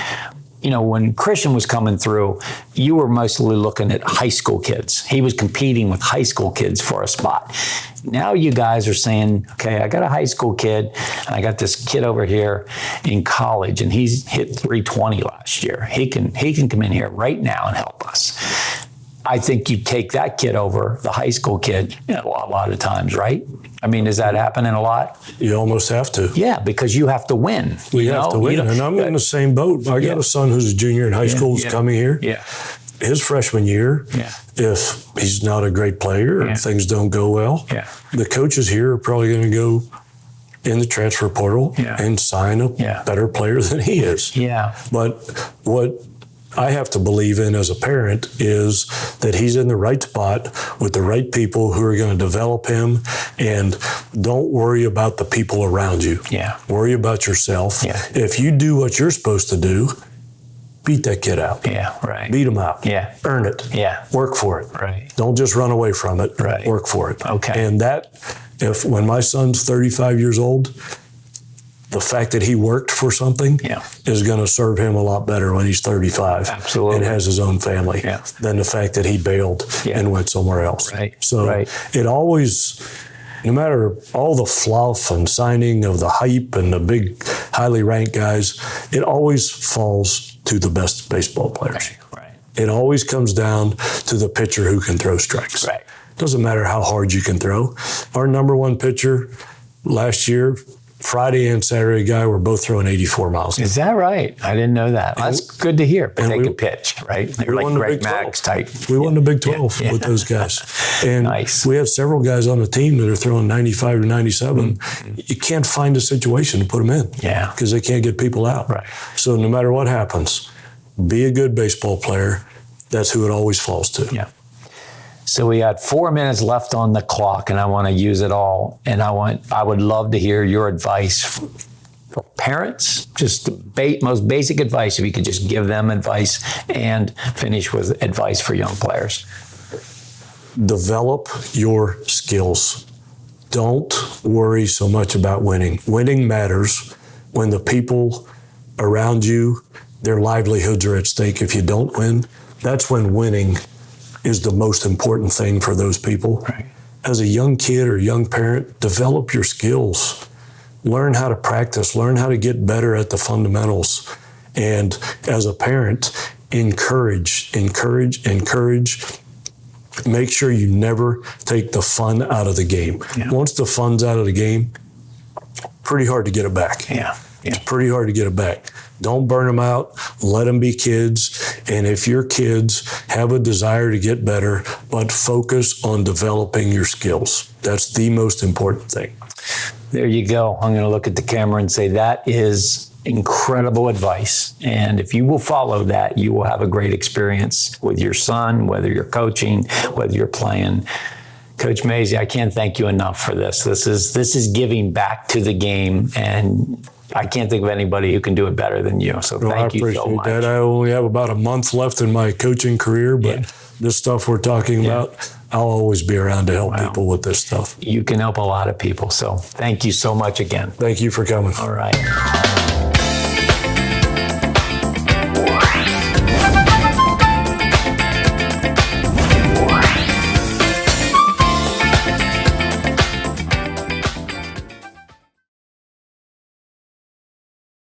When Christian was coming through, you were mostly looking at high school kids. He was competing with high school kids for a spot. Now you guys are saying, okay, I got a high school kid, and I got this kid over here in college, and he's hit 320 last year. He can come in here right now and help us. I think you take that kid over the high school kid a lot of times, right? I mean, is that happening a lot? You almost have to. Yeah, because you have to win. We have to win, and I'm in the same boat. I got a son who's a junior in high school who's coming here. Yeah. His freshman year, if he's not a great player or things don't go well, the coaches here are probably going to go in the transfer portal and sign a better player than he is. Yeah. But what I have to believe in as a parent is that he's in the right spot with the right people who are going to develop him, and don't worry about the people around you. Yeah. Worry about yourself. Yeah. If you do what you're supposed to do, beat that kid out. Yeah, right. Beat him out. Yeah. Earn it. Yeah. Work for it. Right. Don't just run away from it. Right. Work for it. Okay. And when my son's 35 years old, the fact that he worked for something is going to serve him a lot better when he's 35 and has his own family than the fact that he bailed and went somewhere else. Right. So it always, no matter all the fluff and signing of the hype and the big, highly ranked guys, it always falls to the best baseball players. Right. It always comes down to the pitcher who can throw strikes. Right. Doesn't matter how hard you can throw. Our number one pitcher last year, Friday and Saturday guy were both throwing 84 miles. Is that right? I didn't know that. That's good to hear. But they can pitch, right? They're like Greg Max type. We won the Big 12 with those guys. And we have several guys on the team that are throwing 95 to 97. You can't find a situation to put them in. Yeah. Because they can't get people out. Right. So no matter what happens, be a good baseball player. That's who it always falls to. Yeah. So we got 4 minutes left on the clock, and I want to use it all. And I would love to hear your advice for parents, just the most basic advice, if you could just give them advice, and finish with advice for young players. Develop your skills. Don't worry so much about winning. Winning matters when the people around you, their livelihoods are at stake. If you don't win, that's when winning is the most important thing for those people. Right. As a young kid or young parent, develop your skills. Learn how to practice. Learn how to get better at the fundamentals. And as a parent, encourage. Make sure you never take the fun out of the game. Yeah. Once the fun's out of the game, pretty hard to get it back. Yeah. It's pretty hard to get it back. Don't burn them out. Let them be kids. And if your kids have a desire to get better, but focus on developing your skills. That's the most important thing. There you go. I'm going to look at the camera and say that is incredible advice. And if you will follow that, you will have a great experience with your son, whether you're coaching, whether you're playing. Coach Mazey, I can't thank you enough for this. This is giving back to the game, and I can't think of anybody who can do it better than you. So thank you so much. That. I only have about a month left in my coaching career, but this stuff we're talking about, I'll always be around to help people with this stuff. You can help a lot of people. So thank you so much again. Thank you for coming. All right.